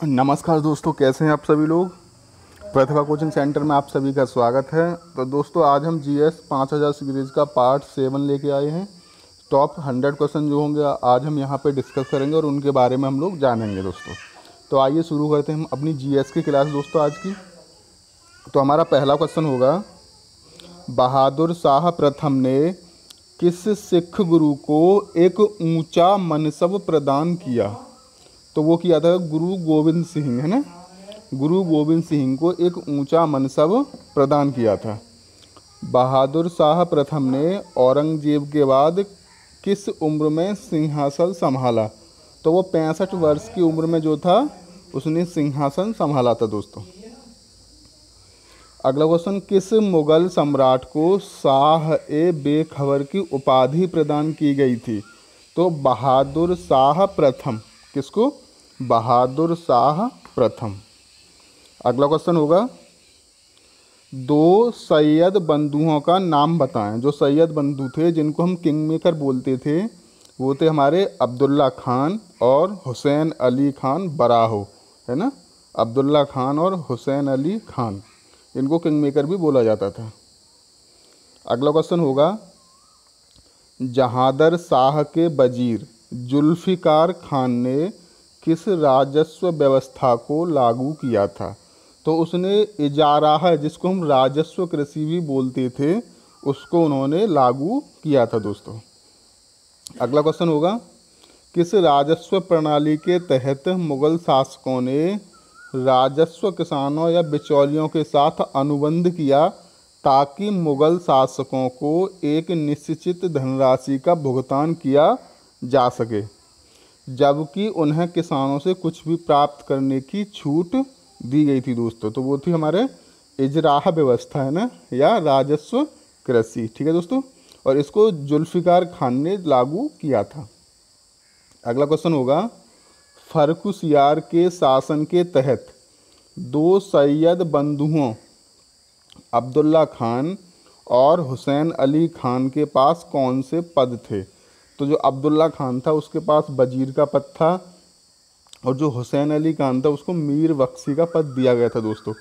नमस्कार दोस्तों, कैसे हैं आप सभी लोग। प्रतिभा कोचिंग सेंटर में आप सभी का स्वागत है। तो दोस्तों, आज हम जीएस 5000 सीरीज़ का पार्ट 7 लेके आए हैं। टॉप 100 क्वेश्चन जो होंगे आज हम यहाँ पे डिस्कस करेंगे और उनके बारे में हम लोग जानेंगे दोस्तों। तो आइए शुरू करते हैं हम अपनी जीएस की क्लास दोस्तों आज की। तो हमारा पहला क्वेश्चन होगा, बहादुर शाह प्रथम ने किस सिख गुरु को एक ऊंचा मनसब प्रदान किया। तो वो किया था गुरु गोविंद सिंह, है ना। गुरु गोविंद सिंह को एक ऊंचा मनसब प्रदान किया था। बहादुर शाह प्रथम ने औरंगजेब के बाद किस उम्र में सिंहासन संभाला। तो वो 65 वर्ष की उम्र में जो था उसने सिंहासन संभाला था दोस्तों। अगला क्वेश्चन, किस मुगल सम्राट को शाह ए बेखबर की उपाधि प्रदान की गई थी। तो बहादुर शाह प्रथम। किसको? बहादुर शाह प्रथम। अगला क्वेश्चन होगा, दो सैयद बंधुओं का नाम बताएं। जो सैयद बंधु थे जिनको हम किंग मेकर बोलते थे वो थे हमारे अब्दुल्ला खान और हुसैन अली खान बराहो, है ना। अब्दुल्ला खान और हुसैन अली खान, इनको किंग मेकर भी बोला जाता था। अगला क्वेश्चन होगा, जहादर शाह के वजीर जुल्फ़िकार खान ने किस राजस्व व्यवस्था को लागू किया था। तो उसने इजाराह, जिसको हम राजस्व कृषि भी बोलते थे, उसको उन्होंने लागू किया था दोस्तों। अगला क्वेश्चन होगा, किस राजस्व प्रणाली के तहत मुगल शासकों ने राजस्व किसानों या बिचौलियों के साथ अनुबंध किया ताकि मुगल शासकों को एक निश्चित धनराशि का भुगतान किया जा सके, जबकि उन्हें किसानों से कुछ भी प्राप्त करने की छूट दी गई थी दोस्तों। तो वो थी हमारे इजराह व्यवस्था, है ना, या राजस्व कृषि। ठीक है दोस्तों, और इसको जुल्फ़िकार खान ने लागू किया था। अगला क्वेश्चन होगा, फर्रुखसियार के शासन के तहत दो सैयद बंधुओं अब्दुल्ला खान और हुसैन अली खान के पास कौन से पद थे। तो जो अब्दुल्ला खान था उसके पास वजीर का पद था और जो हुसैन अली खान था उसको मीर बख्शी का पद दिया गया था दोस्तों।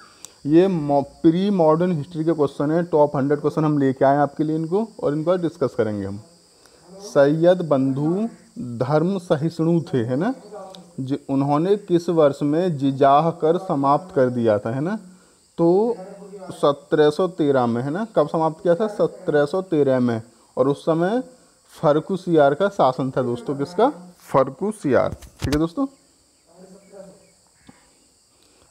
ये प्री मॉडर्न हिस्ट्री के क्वेश्चन है। टॉप 100 क्वेश्चन हम लेके आए हैं आपके लिए इनको, और इनको डिस्कस करेंगे हम। सैयद बंधु धर्म सहिष्णु थे, है ना। उन्होंने किस वर्ष में जिजाह कर समाप्त कर दिया था, है ना। तो 1713 में, है ना। कब समाप्त किया था? 1713 में। और उस समय फर्रुखसियार का शासन था दोस्तों। किसका? फर्रुखसियार। ठीक है दोस्तों।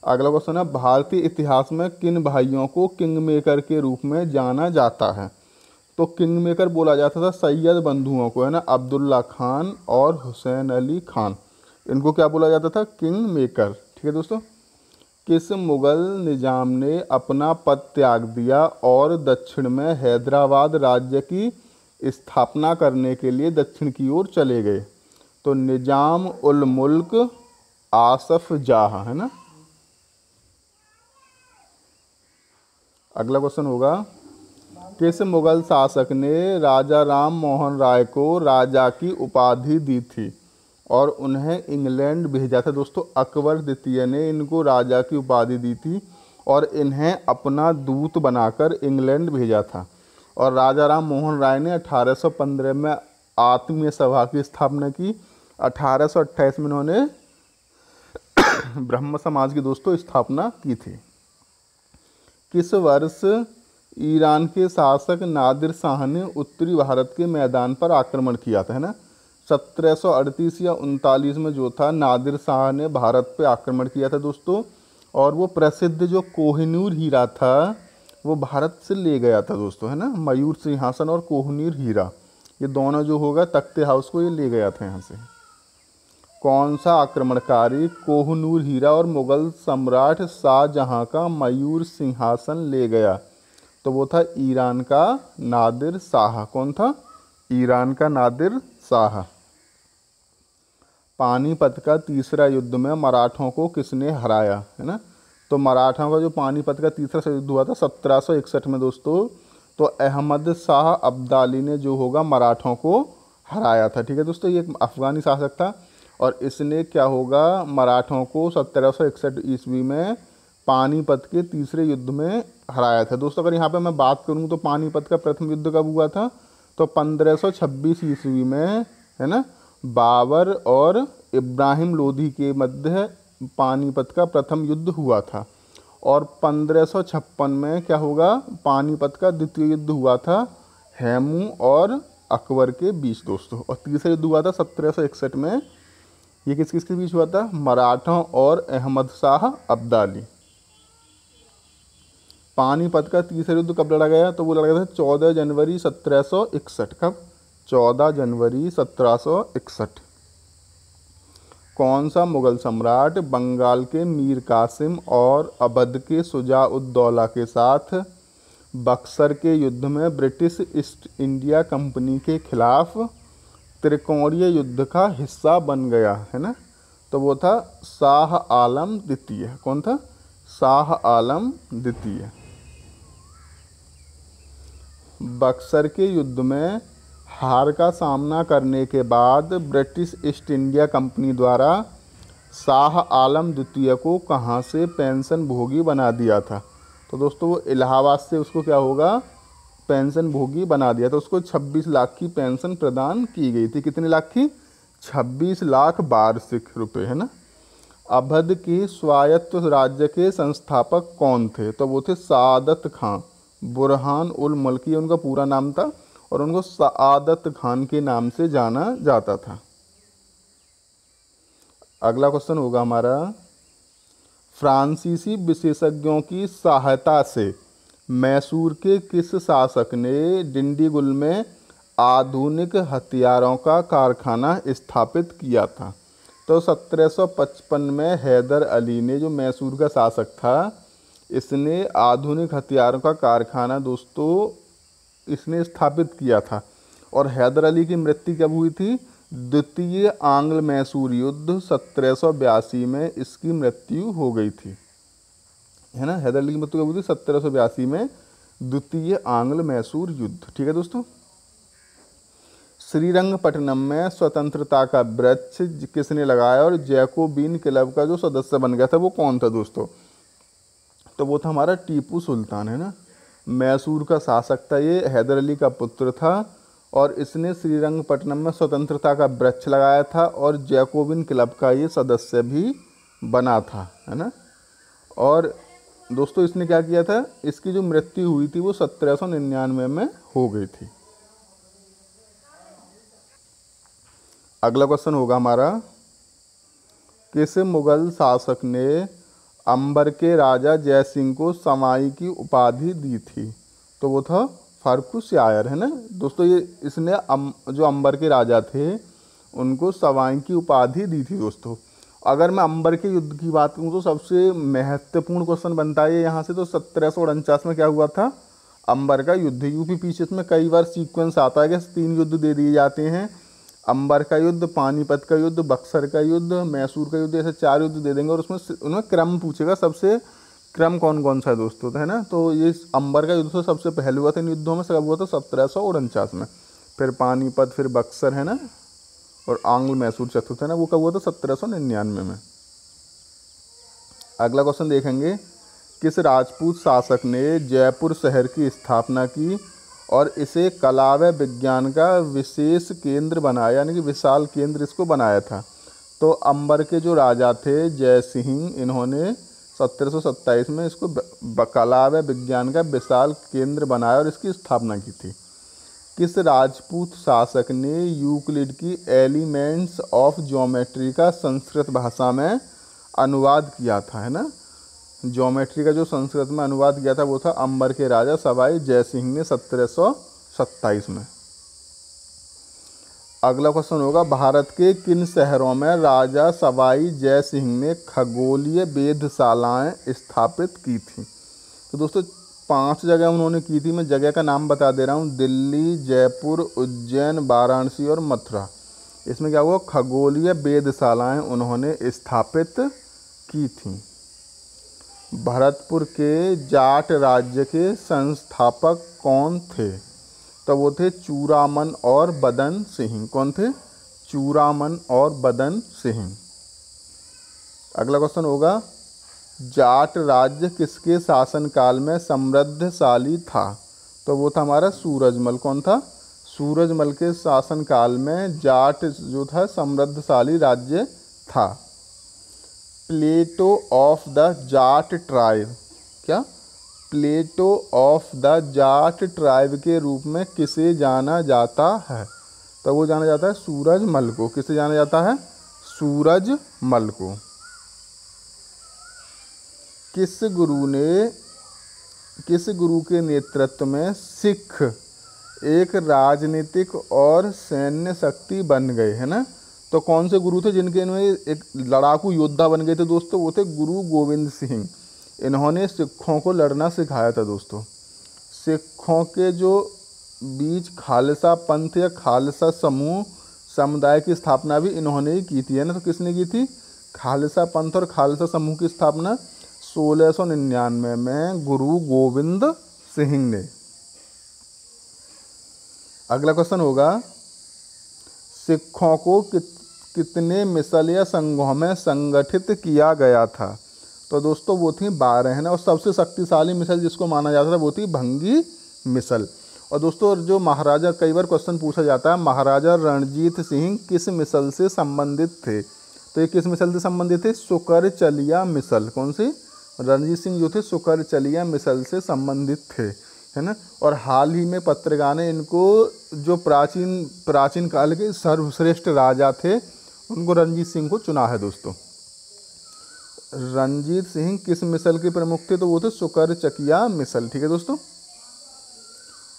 अगला क्वेश्चन है, भारतीय इतिहास में किन भाइयों को किंग मेकर के रूप में जाना जाता है। तो किंग मेकर बोला जाता था सैयद बंधुओं को, है ना, अब्दुल्ला खान और हुसैन अली खान। इनको क्या बोला जाता था? King maker. ठीक है दोस्तों। किस मुगल निजाम ने अपना पद त्याग दिया और दक्षिण में हैदराबाद राज्य की स्थापना करने के लिए दक्षिण की ओर चले गए। तो निजाम उल मुल्क आसफ जाह, है ना। अगला क्वेश्चन होगा, किस मुगल शासक ने राजा राम मोहन राय को राजा की उपाधि दी थी और उन्हें इंग्लैंड भेजा था दोस्तों। अकबर द्वितीय ने इनको राजा की उपाधि दी थी और इन्हें अपना दूत बनाकर इंग्लैंड भेजा था। और राजा राम मोहन राय ने 1815 में आत्मीय सभा की स्थापना की। 1828 में उन्होंने ब्रह्म समाज की दोस्तों स्थापना की थी। किस वर्ष ईरान के शासक नादिर शाह ने उत्तरी भारत के मैदान पर आक्रमण किया था, है ना। 1738 या 39 में जो था नादिर शाह ने भारत पे आक्रमण किया था दोस्तों। और वो प्रसिद्ध जो कोहिनूर हीरा था वो भारत से ले गया था दोस्तों, है ना। मयूर सिंहासन और कोहिनूर हीरा, ये दोनों जो होगा तख्ते हाउस को ये ले गया था यहाँ से। कौन सा आक्रमणकारी कोहिनूर हीरा और मुगल सम्राट शाहजहां का मयूर सिंहासन ले गया। तो वो था ईरान का नादिर शाह। कौन था? ईरान का नादिर शाह। पानीपत का तीसरा युद्ध में मराठों को किसने हराया, है ना। तो मराठों का जो पानीपत का तीसरा युद्ध हुआ था 1761 में दोस्तों, तो अहमद शाह अब्दाली ने जो होगा मराठों को हराया था। ठीक है दोस्तों, ये एक अफगानी शासक था और इसने क्या होगा, मराठों को 1761 ईस्वी में पानीपत के तीसरे युद्ध में हराया था। दोस्तों अगर यहाँ पे मैं बात करूँ तो पानीपत का प्रथम युद्ध कब हुआ था, तो 1526 ईस्वी में, है ना। बाबर और इब्राहिम लोधी के मध्य पानीपत का प्रथम युद्ध हुआ था। और 1556 में क्या होगा, पानीपत का द्वितीय युद्ध हुआ था हेमू और अकबर के बीच दोस्तों। और तीसरा युद्ध हुआ था 1761 में, ये किस किस के बीच हुआ था, मराठों और अहमद शाह अब्दाली। पानीपत का तीसरा युद्ध कब लड़ा गया, तो वो लड़ा गया था 14 जनवरी 1761। कब, 14 जनवरी 1761। कौन सा मुगल सम्राट बंगाल के मीर कासिम और अवध के शुजा उद दौला के साथ बक्सर के युद्ध में ब्रिटिश ईस्ट इंडिया कंपनी के खिलाफ त्रिकोणीय युद्ध का हिस्सा बन गया, है ना। तो वो था शाह आलम द्वितीय। कौन था, शाह आलम द्वितीय। बक्सर के युद्ध में हार का सामना करने के बाद ब्रिटिश ईस्ट इंडिया कंपनी द्वारा शाह आलम द्वितीय को कहाँ से पेंशन भोगी बना दिया था, तो दोस्तों वो इलाहाबाद से उसको क्या होगा, पेंशन भोगी बना दिया था। उसको 26 लाख की पेंशन प्रदान की गई थी। कितने लाख की, 26 लाख वार्षिक रुपए, है ना। अवध के स्वायत्त राज्य के संस्थापक कौन थे, तो वो थे सादत खां। बुरहान उल मल्की उनका पूरा नाम था और उनको सादत खान के नाम से जाना जाता था। अगला क्वेश्चन होगा हमारा, फ्रांसीसी विशेषज्ञों की सहायता से मैसूर के किस शासक ने डिंडीगुल में आधुनिक हथियारों का कारखाना स्थापित किया था, तो 1755 में हैदर अली ने, जो मैसूर का शासक था, इसने आधुनिक हथियारों का कारखाना दोस्तों इसने स्थापित किया था। और हैदर अली की मृत्यु कब हुई थी, द्वितीय आंग्ल मैसूर युद्ध 1782 में इसकी मृत्यु हो गई थी, है ना। हैदर अली की मृत्यु कब हुई थी, 1782 में, द्वितीय आंग्ल मैसूर युद्ध। ठीक है दोस्तों। श्रीरंगपट्टनम में स्वतंत्रता का वृक्ष किसने लगाया और जैकोबिन क्लब का जो सदस्य बन गया था वो कौन था दोस्तों, तो वो था हमारा टीपू सुल्तान, है ना। मैसूर का शासक था ये, हैदर अली का पुत्र था और इसने श्रीरंगपट्टनम में स्वतंत्रता का वृक्ष लगाया था और जैकोबिन क्लब का ये सदस्य भी बना था, है ना। और दोस्तों इसने क्या किया था, इसकी जो मृत्यु हुई थी वो 1799 में हो गई थी। अगला क्वेश्चन होगा हमारा, किस मुगल शासक ने अंबर के राजा जय सिंह को समाई की उपाधि दी थी, तो वो था फर्रुखशायर, है ना। दोस्तों ये इसने जो अंबर के राजा थे उनको सवाई की उपाधि दी थी दोस्तों। अगर मैं अंबर के युद्ध की बात करूँ तो सबसे महत्वपूर्ण क्वेश्चन बनता है यहाँ से, तो 1749 में क्या हुआ था, अंबर का युद्ध। यूपी पीछे में कई बार सीक्वेंस आता है कि 3 युद्ध दे दिए जाते हैं, अंबर का युद्ध, पानीपत का युद्ध, बक्सर का युद्ध, मैसूर का युद्ध, ऐसे 4 युद्ध दे देंगे और उसमें उनमें क्रम पूछेगा, सबसे क्रम कौन कौन सा है दोस्तों, है ना। तो ये अंबर का युद्ध तो सबसे पहले हुआ था इन युद्धों में, सब हुआ था 1749 में, फिर पानीपत, फिर बक्सर, है ना, और आंग्ल मैसूर चतुर्थ, है ना, वो कब हुआ था 1799 में। अगला क्वेश्चन देखेंगे, किस राजपूत शासक ने जयपुर शहर की स्थापना की और इसे कला व विज्ञान का विशेष केंद्र बनाया, यानी कि विशाल केंद्र इसको बनाया था, तो अंबर के जो राजा थे जय सिंह, इन्होंने 1727 में इसको कला व विज्ञान का विशाल केंद्र बनाया और इसकी स्थापना की थी। किस राजपूत शासक ने यूक्लिड की एलिमेंट्स ऑफ ज्योमेट्री का संस्कृत भाषा में अनुवाद किया था, है ना। ज्योमेट्री का जो संस्कृत में अनुवाद किया था वो था अंबर के राजा सवाई जय सिंह ने 1727 में। अगला क्वेश्चन होगा, भारत के किन शहरों में राजा सवाई जय सिंह ने खगोलीय वेधशालाएं स्थापित की थी, तो दोस्तों 5 जगह उन्होंने की थी। मैं जगह का नाम बता दे रहा हूँ, दिल्ली, जयपुर, उज्जैन, वाराणसी और मथुरा। इसमें क्या हुआ, खगोलीय वेधशालाएं उन्होंने स्थापित की थी। भरतपुर के जाट राज्य के संस्थापक कौन थे, तो वो थे चूड़ामन और बदन सिंह। कौन थे, चूड़ामन और बदन सिंह। अगला क्वेश्चन होगा, जाट राज्य किसके शासनकाल में समृद्धशाली था? तो वो था हमारा सूरजमल। कौन था? सूरजमल के शासनकाल में जाट जो था समृद्धशाली राज्य था। प्लेटो ऑफ द जाट ट्राइब, क्या? प्लेटो ऑफ द जाट ट्राइब के रूप में किसे जाना जाता है? तो वो जाना जाता है सूरजमल को। किसे जाना जाता है? सूरजमल को। किस गुरु के नेतृत्व में सिख एक राजनीतिक और सैन्य शक्ति बन गए, है ना? तो कौन से गुरु थे जिनके इनमें एक लड़ाकू योद्धा बन गए थे दोस्तों? वो थे गुरु गोविंद सिंह। इन्होंने सिखों को लड़ना सिखाया था दोस्तों। सिखों के जो बीच खालसा पंथ या खालसा समूह समुदाय की स्थापना भी इन्होंने ही की थी, है ना? तो किसने की थी? खालसा पंथ और खालसा समूह की स्थापना 1699 में गुरु गोविंद सिंह ने। अगला क्वेश्चन होगा, सिखों को कितने मिसल या संघों में संगठित किया गया था? तो दोस्तों वो थी 12, है ना? और सबसे शक्तिशाली मिसल जिसको माना जाता था वो थी भंगी मिसल। और दोस्तों जो महाराजा, कई बार क्वेश्चन पूछा जाता है, महाराजा रणजीत सिंह किस मिसल से संबंधित थे? तो ये किस मिसल से संबंधित थे? सुकरचलिया मिसल। कौन सी? रणजीत सिंह जो थे सुकरचलिया मिसल से संबंधित थे, है ना? और हाल ही में पत्रिका ने इनको जो प्राचीन काल के सर्वश्रेष्ठ राजा थे उनको रणजीत सिंह को चुना है दोस्तों। रणजीत सिंह किस मिसल के प्रमुख थे? तो वो थे सुकरचकिया मिसल। ठीक है दोस्तों।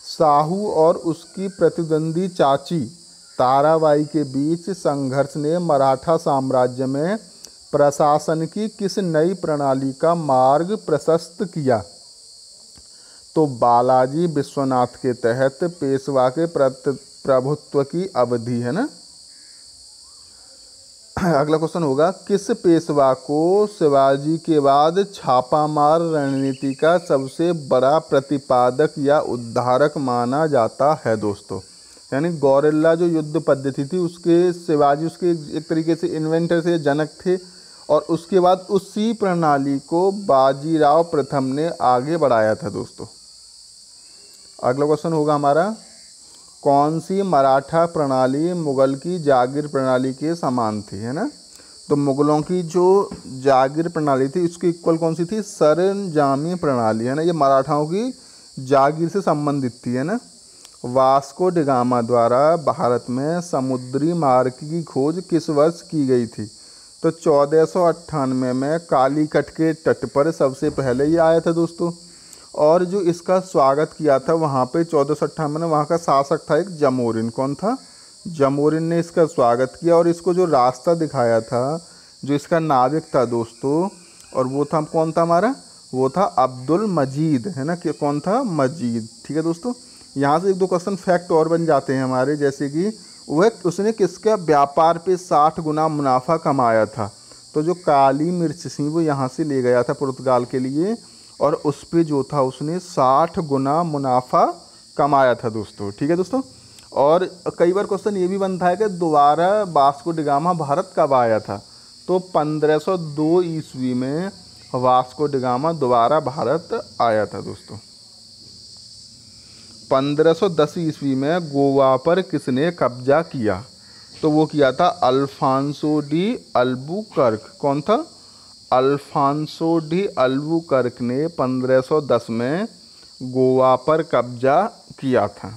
साहू और उसकी प्रतिद्वंदी चाची ताराबाई के बीच संघर्ष ने मराठा साम्राज्य में प्रशासन की किस नई प्रणाली का मार्ग प्रशस्त किया? तो बालाजी विश्वनाथ के तहत पेशवा के प्रभुत्व की अवधि, है ना? अगला क्वेश्चन होगा, किस पेशवा को शिवाजी के बाद छापामार रणनीति का सबसे बड़ा प्रतिपादक या उद्धारक माना जाता है दोस्तों? यानी गौरिल्ला जो युद्ध पद्धति थी उसके शिवाजी उसके एक तरीके से इन्वेंटर से जनक थे, और उसके बाद उसी प्रणाली को बाजीराव प्रथम ने आगे बढ़ाया था दोस्तों। अगला क्वेश्चन होगा हमारा, कौन सी मराठा प्रणाली मुगल की जागीर प्रणाली के समान थी? है ना? तो मुगलों की जो जागीर प्रणाली थी उसकी इक्वल कौन सी थी? सरंजामी प्रणाली, है ना? ये मराठाओं की जागीर से संबंधित थी, है ना? वास्को डी गामा द्वारा भारत में समुद्री मार्ग की खोज किस वर्ष की गई थी? तो 1498 में कालीकट के तट पर सबसे पहले ये आया था दोस्तों। और जो इसका स्वागत किया था वहाँ पे 1498 में वहाँ का शासक था एक जमोरिन। कौन था? जमोरिन ने इसका स्वागत किया और इसको जो रास्ता दिखाया था, जो इसका नाविक था दोस्तों, और वो था कौन था हमारा? वो था अब्दुल मजीद, है ना? कि कौन था? मजीद। ठीक है दोस्तों। यहाँ से एक दो क्वेश्चन फैक्ट और बन जाते हैं हमारे, जैसे कि वह उसने किसका व्यापार पे 60 गुना मुनाफा कमाया था? तो जो काली मिर्च थी वो यहाँ से ले गया था पुर्तगाल के लिए, और उस पर जो था उसने 60 गुना मुनाफा कमाया था दोस्तों। ठीक है दोस्तों। और कई बार क्वेश्चन ये भी बनता है कि दोबारा वास्को डी गामा भारत कब आया था? तो 1502 ईस्वी में वास्को डी गामा दोबारा भारत आया था दोस्तों। 1510 ईस्वी में गोवा पर किसने कब्जा किया? तो वो किया था अल्फांसो डी अल्बुकर्क। कौन था? अल्फांसो डी अल्बुकर्क ने 1510 में गोवा पर कब्जा किया था।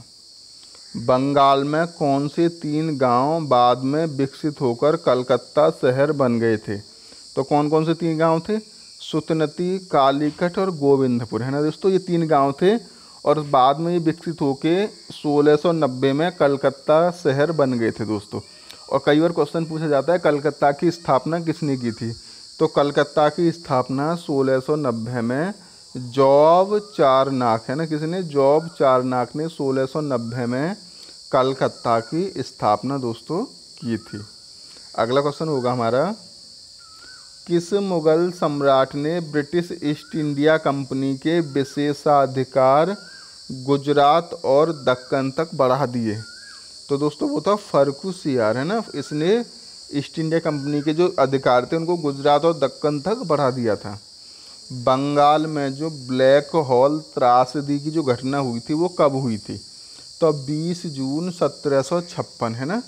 बंगाल में कौन से 3 गांव बाद में विकसित होकर कलकत्ता शहर बन गए थे? तो कौन कौन से 3 गांव थे? सुतनती, कालीकट और गोविंदपुर, है ना दोस्तों? ये 3 गांव थे और बाद में ये विकसित होके 1690 में कलकत्ता शहर बन गए थे दोस्तों। और कई बार क्वेश्चन पूछा जाता है कलकत्ता की स्थापना किसने की थी? तो कलकत्ता की स्थापना 1690 में जॉब चारनाक, है ना? किसने? जॉब चारनाक ने 1690 में कलकत्ता की स्थापना दोस्तों की थी। अगला क्वेश्चन होगा हमारा, किस मुगल सम्राट ने ब्रिटिश ईस्ट इंडिया कंपनी के विशेषाधिकार गुजरात और दक्कन तक बढ़ा दिए? तो दोस्तों वो था फर्रुखसियार, है ना। इसने ईस्ट इंडिया कंपनी के जो अधिकार थे उनको गुजरात और दक्कन तक बढ़ा दिया था। बंगाल में जो ब्लैक होल त्रासदी की जो घटना हुई थी वो कब हुई थी? तो 20 जून 1756, है ना।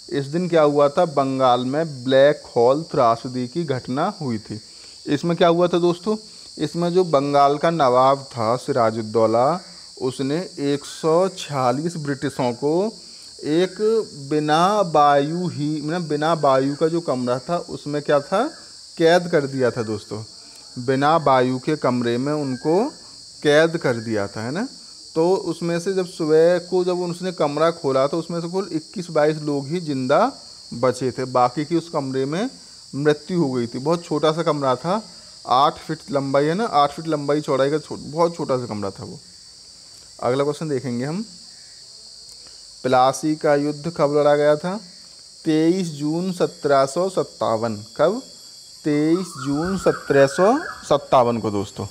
इस दिन क्या हुआ था? बंगाल में ब्लैक होल त्रासदी की घटना हुई थी। इसमें क्या हुआ था दोस्तों? इसमें जो बंगाल का नवाब था सिराजुद्दौला, उसने 146 ब्रिटिशों को एक बिना वायु ही मतलब बिना वायु का जो कमरा था उसमें क्या था, कैद कर दिया था दोस्तों। बिना वायु के कमरे में उनको कैद कर दिया था, है ना। तो उसमें से जब सुबह को जब उसने कमरा खोला तो उसमें से कुल 21-22 लोग ही जिंदा बचे थे, बाकी की उस कमरे में मृत्यु हो गई थी। बहुत छोटा सा कमरा था, 8 फीट लंबाई, है ना, 8 फीट लंबाई चौड़ाई का बहुत छोटा सा कमरा था वो। अगला क्वेश्चन देखेंगे हम, प्लासी का युद्ध कब लड़ा गया था? 23 जून 1757। कब? 23 जून 1757 को दोस्तों।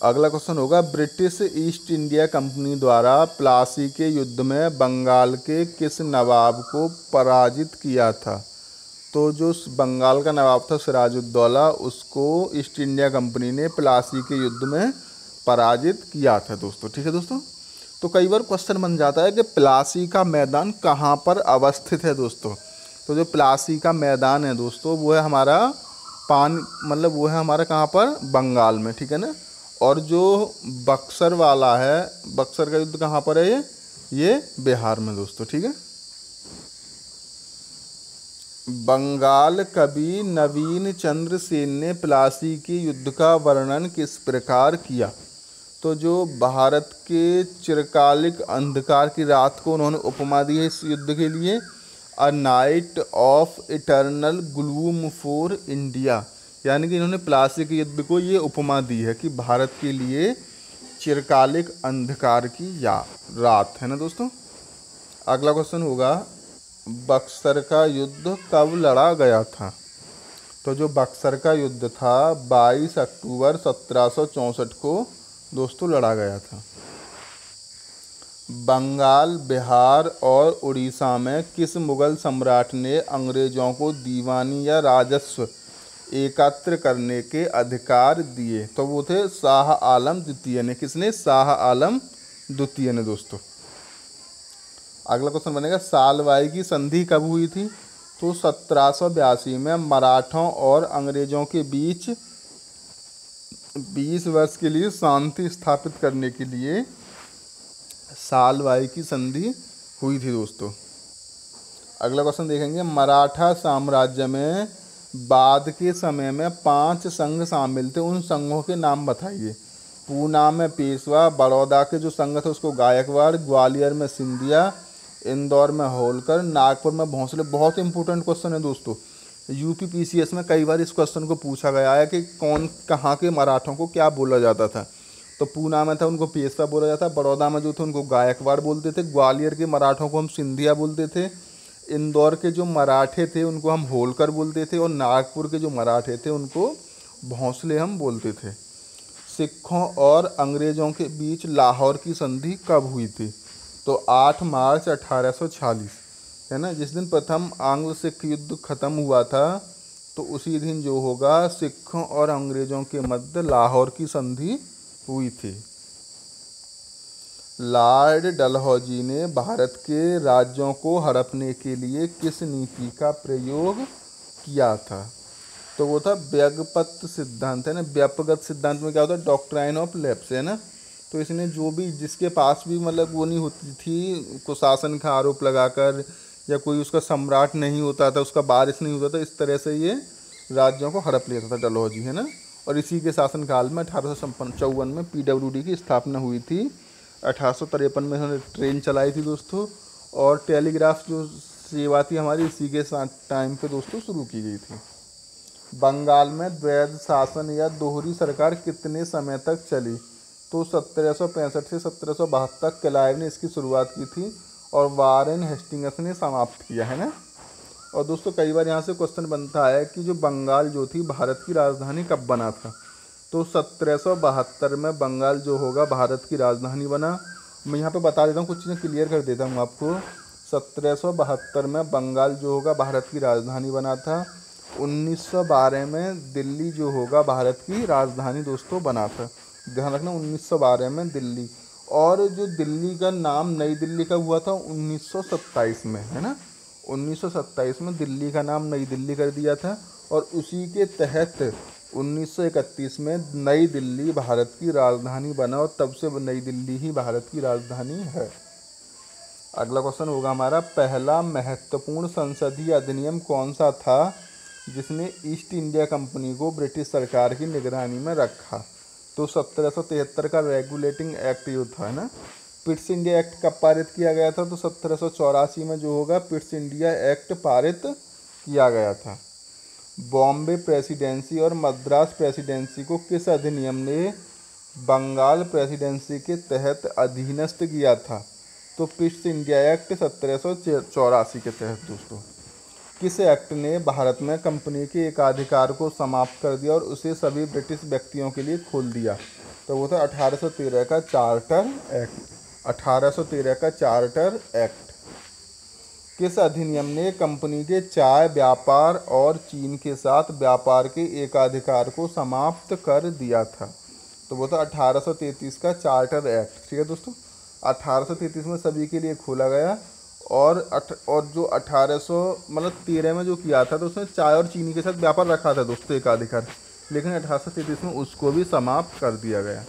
अगला क्वेश्चन होगा, ब्रिटिश ईस्ट इंडिया कंपनी द्वारा प्लासी के युद्ध में बंगाल के किस नवाब को पराजित किया था? तो जो बंगाल का नवाब था सिराजुद्दौला, उसको ईस्ट इंडिया कंपनी ने प्लासी के युद्ध में पराजित किया था दोस्तों। ठीक है दोस्तों। तो कई बार क्वेश्चन बन जाता है कि प्लासी का मैदान कहाँ पर अवस्थित है दोस्तों। तो जो प्लासी का मैदान है दोस्तों वो है हमारा वो है हमारा कहाँ पर? बंगाल में, ठीक है ना। और जो बक्सर वाला है, बक्सर का युद्ध कहाँ पर है? ये बिहार में दोस्तों। ठीक है। बंगाल कवि नवीन चंद्र सेन ने प्लासी के युद्ध का वर्णन किस प्रकार किया? तो जो भारत के चिरकालिक अंधकार की रात को उन्होंने उपमा दी है इस युद्ध के लिए, a night of eternal gloom for India. यानी कि इन्होंने प्लासी के युद्ध को ये उपमा दी है कि भारत के लिए चिरकालिक अंधकार की या रात, है ना दोस्तों। अगला क्वेश्चन होगा, बक्सर का युद्ध कब लड़ा गया था? तो जो बक्सर का युद्ध था 22 अक्टूबर 1764 को दोस्तों लड़ा गया था। बंगाल, बिहार और उड़ीसा में किस मुगल सम्राट ने अंग्रेजों को दीवानी या राजस्व एकत्र करने के अधिकार दिए? तो वो थे शाह आलम द्वितीय ने। किसने? शाह आलम द्वितीय ने दोस्तों। अगला क्वेश्चन बनेगा, सालवाई की संधि कब हुई थी? तो 1782 में मराठों और अंग्रेजों के बीच 20 वर्ष के लिए शांति स्थापित करने के लिए सालवाई की संधि हुई थी दोस्तों। अगला क्वेश्चन देखेंगे, मराठा साम्राज्य में बाद के समय में 5 संघ शामिल थे, उन संघों के नाम बताइए। पूना में पेशवा, बड़ौदा के जो संघ थे उसको गायकवाड़, ग्वालियर में सिंधिया, इंदौर में होलकर, नागपुर में भोंसले। बहुत इंपॉर्टेंट क्वेश्चन है दोस्तों। यूपी पीसीएस में कई बार इस क्वेश्चन को पूछा गया है कि कौन कहाँ के मराठों को क्या बोला जाता था। तो पूना में था उनको पेशवा बोला जाता, बड़ौदा में जो थे उनको गायकवाड़ बोलते थे, ग्वालियर के मराठों को हम सिंधिया बोलते थे, इंदौर के जो मराठे थे उनको हम होलकर बोलते थे, और नागपुर के जो मराठे थे उनको भोंसले हम बोलते थे। सिखों और अंग्रेज़ों के बीच लाहौर की संधि कब हुई थी? तो 8 मार्च 1846, है ना, जिस दिन प्रथम आंग्ल सिख युद्ध खत्म हुआ था। तो उसी दिन जो होगा सिखों और अंग्रेज़ों के मध्य लाहौर की संधि हुई थी। लॉर्ड डलहौजी ने भारत के राज्यों को हड़पने के लिए किस नीति का प्रयोग किया था? तो वो था व्यगपत सिद्धांत, है ना। व्यापगत सिद्धांत में क्या होता है? डॉक्ट्राइन ऑफ लैप्स, है ना। तो इसने जो भी जिसके पास भी वो नहीं होती थी कुशासन का आरोप लगाकर, या कोई उसका सम्राट नहीं होता था, उसका वारिस नहीं होता था, इस तरह से ये राज्यों को हड़प लेता था डलहौजी, है ना। और इसी के शासनकाल में 1854 में PWD की स्थापना हुई थी। 1853 में उन्होंने ट्रेन चलाई थी दोस्तों, और टेलीग्राफ जो सेवा थी हमारी इसी के साथ टाइम पे दोस्तों शुरू की गई थी। बंगाल में द्वैध शासन या दोहरी सरकार कितने समय तक चली? तो 1765 से 1772 तक क्लाइव ने इसकी शुरुआत की थी और वारेन हेस्टिंग्स ने समाप्त किया, है ना। और दोस्तों कई बार यहाँ से क्वेश्चन बनता है कि जो बंगाल जो थी भारत की राजधानी कब बना था? तो 1772 में बंगाल जो होगा भारत की राजधानी बना। मैं यहाँ पे बता देता हूँ, कुछ चीज़ें क्लियर कर देता हूँ आपको। 1772 में बंगाल जो होगा भारत की राजधानी बना था। 1912 में दिल्ली जो होगा भारत की राजधानी दोस्तों बना था। ध्यान रखना 1912 में दिल्ली। और जो दिल्ली का नाम नई दिल्ली का हुआ था 1927 में, है ना। 1927 में दिल्ली का नाम नई दिल्ली कर दिया था। और उसी के तहत 1931 में नई दिल्ली भारत की राजधानी बना और तब से नई दिल्ली ही भारत की राजधानी है। अगला क्वेश्चन होगा हमारा, पहला महत्वपूर्ण संसदीय अधिनियम कौन सा था जिसने ईस्ट इंडिया कंपनी को ब्रिटिश सरकार की निगरानी में रखा? तो 1773 का रेगुलेटिंग एक्ट जो था, है ना। पिट्स इंडिया एक्ट कब पारित किया गया था? तो 1784 में जो होगा पिट्स इंडिया एक्ट पारित किया गया था। बॉम्बे प्रेसिडेंसी और मद्रास प्रेसिडेंसी को किस अधिनियम ने बंगाल प्रेसिडेंसी के तहत अधीनस्थ किया था? तो पिट्स इंडिया एक्ट 1784 के तहत दोस्तों। किस एक्ट ने भारत में कंपनी के एकाधिकार को समाप्त कर दिया और उसे सभी ब्रिटिश व्यक्तियों के लिए खोल दिया? तो वो था 1813 का चार्टर एक्ट। 1813 का चार्टर एक्ट। किस अधिनियम ने कंपनी के चाय व्यापार और चीन के साथ व्यापार के एकाधिकार को समाप्त कर दिया था? तो वो था 1833 का चार्टर एक्ट। ठीक है दोस्तों, 1833 में सभी के लिए खोला गया। और जो 13 में जो किया था तो उसने चाय और चीनी के साथ व्यापार रखा था दोस्तों एकाधिकार, लेकिन 1833 में उसको भी समाप्त कर दिया गया।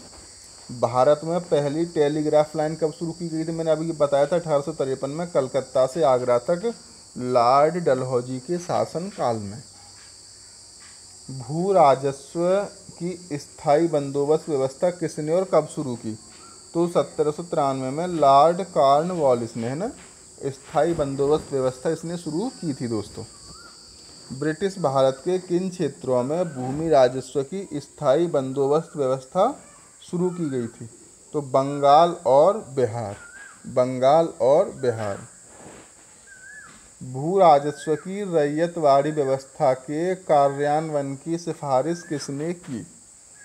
भारत में पहली टेलीग्राफ लाइन कब शुरू की गई थी? मैंने अभी बताया था 1853 में कलकत्ता से आगरा तक लॉर्ड डलहौजी के शासन काल में। भू राजस्व की स्थायी बंदोबस्त व्यवस्था किसने और कब शुरू की? तो 1793 में लॉर्ड कॉर्नवालिस ने, है ना, स्थायी बंदोबस्त व्यवस्था इसने शुरू की थी दोस्तों। ब्रिटिश भारत के किन क्षेत्रों में भूमि राजस्व की स्थायी बंदोबस्त व्यवस्था शुरू की गई थी? तो बंगाल और बिहार। बंगाल और बिहार। भू राजस्व की रैयतवाड़ी व्यवस्था के कार्यान्वयन की सिफारिश किसने की?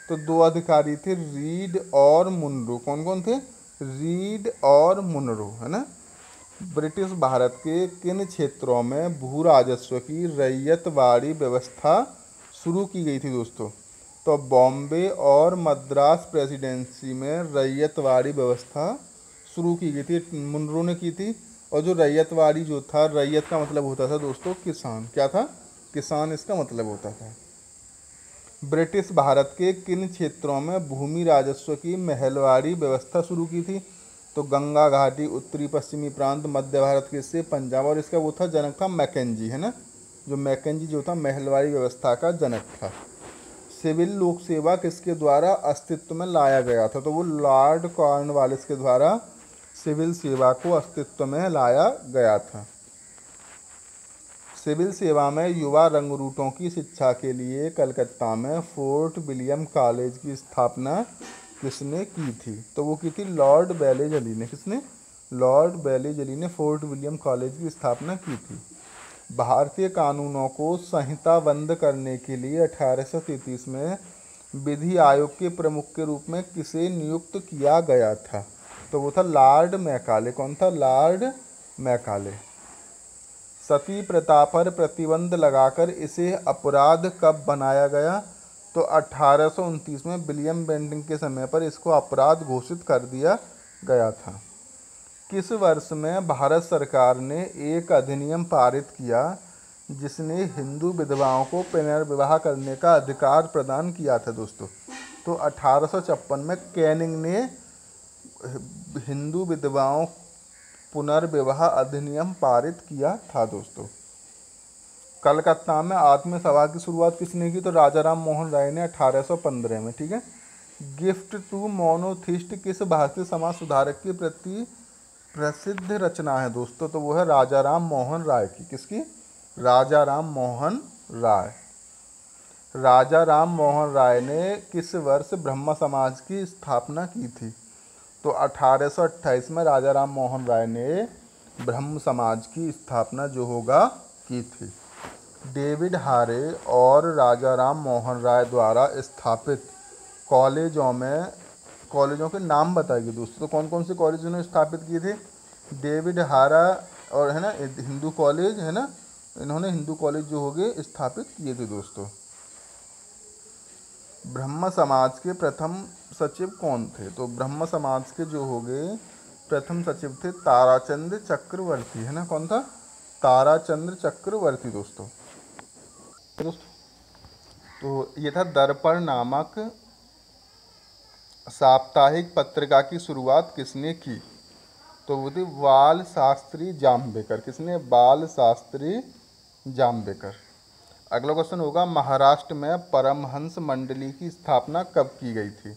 तो दो अधिकारी थे, रीड और मुनरो। कौन कौन थे? रीड और मुनरो, है ना। ब्रिटिश भारत के किन क्षेत्रों में भू राजस्व की रैयतवाड़ी व्यवस्था शुरू की गई थी दोस्तों? तो बॉम्बे और मद्रास प्रेसिडेंसी में रैयतवाड़ी व्यवस्था शुरू की गई थी, मुनरो ने की थी। और जो रैयतवाड़ी जो था, रैयत का मतलब होता था दोस्तों किसान। क्या था? किसान इसका मतलब होता था। ब्रिटिश भारत के किन क्षेत्रों में भूमि राजस्व की महलवाड़ी व्यवस्था शुरू की थी? तो गंगा घाटी, उत्तरी पश्चिमी प्रांत, मध्य भारत के हिस्से, पंजाब। और इसका वो था जनक था मैकेंजी, है ना। जो मैकेंजी जो था महलवाड़ी व्यवस्था का जनक था। सिविल लोक सेवा किसके द्वारा अस्तित्व में लाया गया था? तो वो लॉर्ड कॉर्नवालिस के द्वारा सिविल सेवा को अस्तित्व में लाया गया था। सिविल सेवा में युवा रंगरूटों की शिक्षा के लिए कलकत्ता में फोर्ट विलियम कॉलेज की स्थापना किसने की थी? तो वो की थी लॉर्ड बेलेजली ने। किसने? लॉर्ड बेलेजली ने फोर्ट विलियम कॉलेज की स्थापना की थी। भारतीय कानूनों को संहिताबद्ध करने के लिए 1833 में विधि आयोग के प्रमुख के रूप में किसे नियुक्त किया गया था? तो वो था लॉर्ड मैकाले। कौन था? Lord Macaulay. सती प्रथा पर प्रतिबंध लगाकर इसे अपराध कब बनाया गया? तो 1829 में विलियम बेंटिंग के समय पर इसको अपराध घोषित कर दिया गया था। किस वर्ष में भारत सरकार ने एक अधिनियम पारित किया जिसने हिंदू विधवाओं को पुनर्विवाह करने का अधिकार प्रदान किया था दोस्तों? तो 1856 में कैनिंग ने हिंदू विधवाओं पुनर्विवाह अधिनियम पारित किया था दोस्तों। कलकत्ता में आत्मसभा की शुरुआत किसने की? तो राजा राम मोहन राय ने 1815 में। ठीक है। गिफ्ट टू मोनोथिस्ट किस भारतीय समाज सुधारक की प्रसिद्ध रचना है दोस्तों? तो वो है राजा राम मोहन राय की। किसकी? राजा राम मोहन राय। राजा राम मोहन राय ने किस वर्ष ब्रह्म समाज की स्थापना की थी? तो 1828 में राजा राम मोहन राय ने ब्रह्म समाज की स्थापना जो होगा की थी। डेविड हारे और राजा राम मोहन राय द्वारा स्थापित कॉलेजों के नाम बताइए दोस्तों। तो कौन कौन से कॉलेज उन्होंने स्थापित किए थे? डेविड हारा और है ना हिंदू कॉलेज है ना, इन्होंने हिंदू कॉलेज जो हो गए स्थापित किए थे दोस्तों। ब्रह्म समाज के प्रथम सचिव कौन थे? तो ब्रह्म समाज के जो हो गए प्रथम सचिव थे ताराचंद चक्रवर्ती, है ना। कौन था? ताराचंद्र चक्रवर्ती दोस्तों। तो ये था दर्पण नामक साप्ताहिक पत्रिका की शुरुआत किसने की? तो वो थी बाल शास्त्री जाम्बेकर। किसने? बाल शास्त्री जाम्बेकर। अगला क्वेश्चन होगा महाराष्ट्र में परमहंस मंडली की स्थापना कब की गई थी?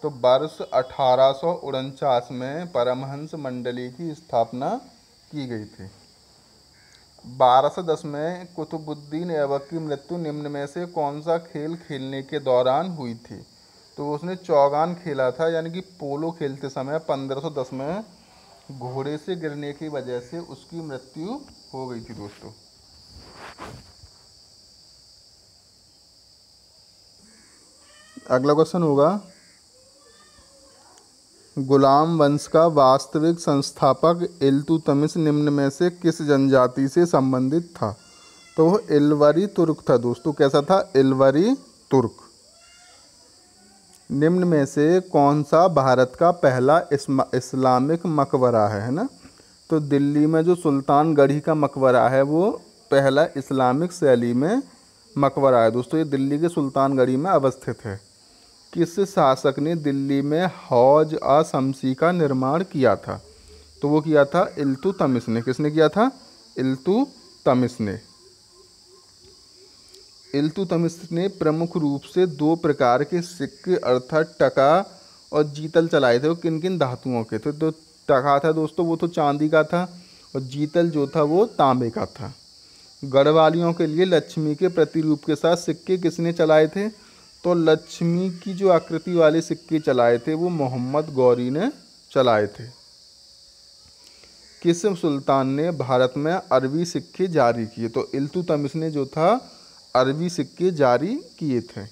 तो वर्ष 1849 में परमहंस मंडली की स्थापना की गई थी। 1210 में कुतुबुद्दीन ऐबक की मृत्यु निम्न में से कौन सा खेल खेलने के दौरान हुई थी? तो उसने चौगान खेला था, यानी कि पोलो खेलते समय 1510 में घोड़े से गिरने की वजह से उसकी मृत्यु हो गई थी दोस्तों। अगला क्वेश्चन होगा गुलाम वंश का वास्तविक संस्थापक इल्तुतमिश निम्न में से किस जनजाति से संबंधित था? तो वो इल्वरी तुर्क था दोस्तों। कैसा था? इल्वरी तुर्क। निम्न में से कौन सा भारत का पहला इस्लामिक मकबरा है ना? तो दिल्ली में जो सुल्तान गढ़ी का मकबरा है वो पहला इस्लामिक शैली में मकबरा है दोस्तों। ये दिल्ली के सुल्तान गढ़ी में अवस्थित है। किस शासक ने दिल्ली में हौज आ शमसी का निर्माण किया था? तो वो किया था इल्तुतमिश ने। किसने किया था? इल्तुतमिश ने। इल्तुतमिश ने प्रमुख रूप से 2 प्रकार के सिक्के अर्थात टका और जीतल चलाए थे। वो किन किन धातुओं के थे? तो टका था दोस्तों वो तो चांदी का था, और जीतल जो था वो तांबे का था। गढ़वालियों के लिए लक्ष्मी के प्रतिरूप के साथ सिक्के किसने चलाए थे? तो लक्ष्मी की जो आकृति वाले सिक्के चलाए थे वो मोहम्मद गौरी ने चलाए थे। किस सुल्तान ने भारत में अरबी सिक्के जारी किए? तो इल्तुतमिश ने जो था अरबी सिक्के जारी किए थे।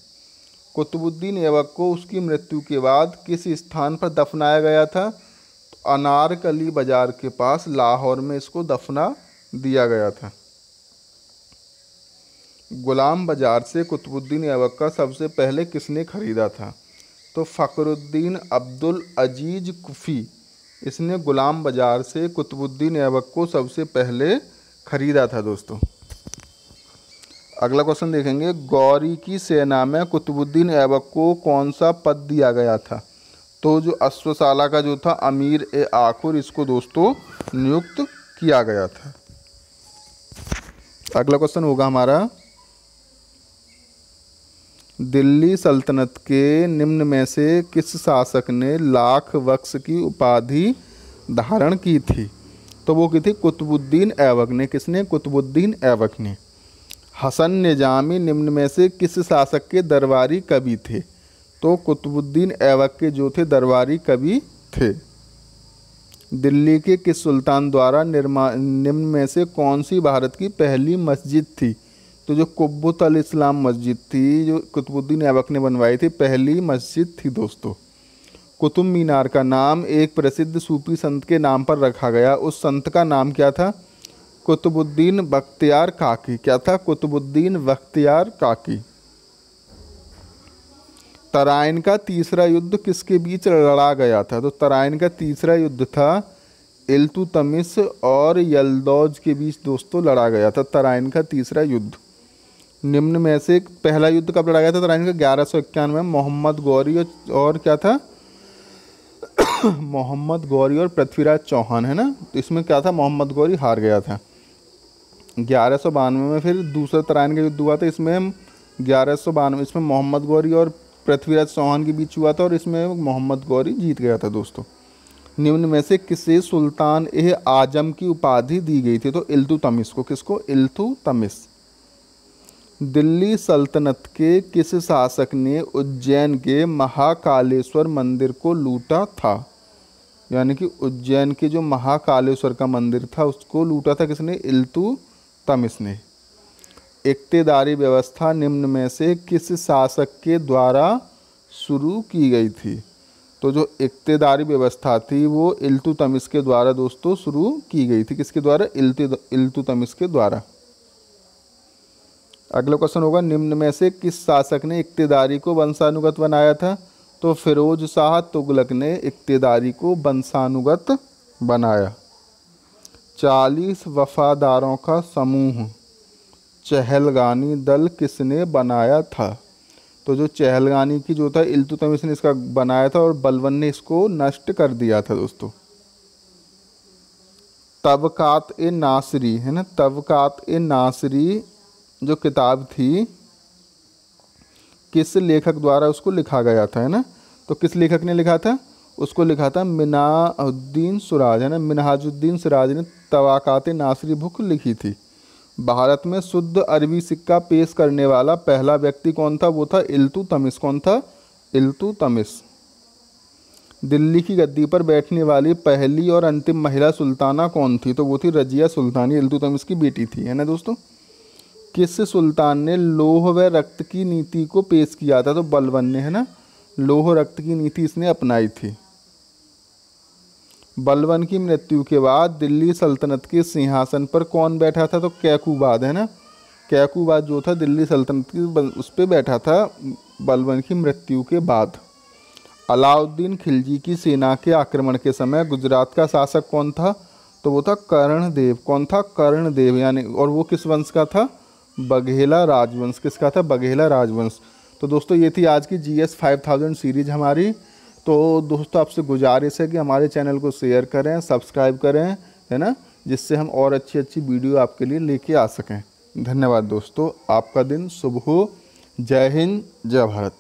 कुतुबुद्दीन ऐबक को उसकी मृत्यु के बाद किस स्थान पर दफनाया गया था? तो अनारकली बाजार के पास लाहौर में इसको दफना दिया गया था। गुलाम बाजार से कुतुबुद्दीन ऐबक का सबसे पहले किसने खरीदा था? तो फ़खरुद्दीन अब्दुल अजीज कुफ़ी, इसने गुलाम बाजार से कुतुबुद्दीन ऐबक को सबसे पहले खरीदा था दोस्तों। अगला क्वेश्चन देखेंगे गौरी की सेना में कुतुबुद्दीन ऐबक को कौन सा पद दिया गया था? तो जो अश्वशाला का जो था अमीर ए आखुर, इसको दोस्तों नियुक्त किया गया था। अगला क्वेश्चन होगा हमारा दिल्ली सल्तनत के निम्न में से किस शासक ने लाख बख्श की उपाधि धारण की थी? तो वो की थी कुतुबुद्दीन ऐबक ने। किसने? कुतुबुद्दीन ऐबक ने। हसन निजामी निम्न में से किस शासक के दरबारी कवि थे? तो कुतुबुद्दीन ऐबक के जो थे दरबारी कवि थे। दिल्ली के किस सुल्तान द्वारा निम्न में से कौन सी भारत की पहली मस्जिद थी? तो जो कुब्बत अल इस्लाम मस्जिद थी जो कुतुबुद्दीन ऐबक ने बनवाई थी, पहली मस्जिद थी दोस्तों। कुतुब मीनार का नाम एक प्रसिद्ध सूफी संत के नाम पर रखा गया। उस संत का नाम क्या था? कुतुबुद्दीन बख्तियार काकी। क्या था? कुतुबुद्दीन बख्तियार काकी। तराइन का तीसरा युद्ध किसके बीच लड़ा गया था? तो तराइन का तीसरा युद्ध था इल्तुतमिश और यल्दौज के बीच दोस्तों लड़ा गया था तराइन का तीसरा युद्ध। निम्न में से पहला युद्ध कब लड़ा गया था तराइन का? 1191 में मोहम्मद गौरी और क्या था मोहम्मद गौरी और पृथ्वीराज चौहान, है ना। तो इसमें क्या था? मोहम्मद गौरी हार गया था। 1192 में फिर दूसरा तराइन का युद्ध हुआ था। इसमें 1192 इसमें मोहम्मद गौरी और पृथ्वीराज चौहान के बीच हुआ था और इसमें मोहम्मद गौरी जीत गया था दोस्तों। निम्न में से किसे सुल्तान ए आजम की उपाधि दी गई थी? तो इल्तुतमिश को। किसको? इल्तुतमिश। दिल्ली सल्तनत के किस शासक ने उज्जैन के महाकालेश्वर मंदिर को लूटा था? यानी कि उज्जैन के जो महाकालेश्वर का मंदिर था उसको लूटा था किसने? इल्तुतमिश ने। इक्तेदारी व्यवस्था निम्न में से किस शासक के द्वारा शुरू की गई थी? तो जो इक्तेदारी व्यवस्था थी वो इल्तुतमिश के द्वारा दोस्तों शुरू की गई थी। किसके द्वारा? इल्तुतमिश के द्वारा। अगला क्वेश्चन होगा, निम्न में से किस शासक ने इक्तेदारी को वंशानुगत बनाया था? तो फिरोज शाह तुगलक ने इक्तेदारी को वंशानुगत बनाया। 40 वफादारों का समूह चहलगानी दल किसने बनाया था? तो जो चहलगानी की जो था इल्तुतमिश ने इसका बनाया था और बलबन ने इसको नष्ट कर दिया था दोस्तों। तबकात-ए-नासिरी है ना, तबकात-ए-नासिरी जो किताब थी किस लेखक द्वारा उसको लिखा गया था, है ना? तो किस लेखक ने लिखा था? उसको लिखा था मिन्हाजुद्दीन सिराज, है ना। मिन्हाजुद्दीन सिराज ने तबकात-ए-नासिरी बुक लिखी थी। भारत में शुद्ध अरबी सिक्का पेश करने वाला पहला व्यक्ति कौन था? वो था इल्तुतमिश। कौन था? इल्तुतमिश। दिल्ली की गद्दी पर बैठने वाली पहली और अंतिम महिला सुल्ताना कौन थी? तो वो थी रजिया सुल्तानी, इल्तुतमिश की बेटी थी, है ना दोस्तों। किस सुल्तान ने लौह व रक्त की नीति को पेश किया था? तो बलबन ने, है ना। लौह रक्त की नीति इसने अपनाई थी। बलबन की मृत्यु के बाद दिल्ली सल्तनत के सिंहासन पर कौन बैठा था? तो कैकूबाद, है ना। कैकूबाद जो था दिल्ली सल्तनत की उस पर बैठा था बलबन की मृत्यु के बाद। अलाउद्दीन खिलजी की सेना के आक्रमण के समय गुजरात का शासक कौन था? तो वो था कर्णदेव। कौन था? कर्णदेव, यानी और वो किस वंश का था? बघेला राजवंश। किसका था? बघेला राजवंश। तो दोस्तों ये थी आज की GS 5000 सीरीज हमारी। तो दोस्तों आपसे गुजारिश है कि हमारे चैनल को शेयर करें, सब्सक्राइब करें, है ना, जिससे हम और अच्छी अच्छी वीडियो आपके लिए लेके आ सकें। धन्यवाद दोस्तों, आपका दिन शुभ हो। जय हिंद, जय भारत।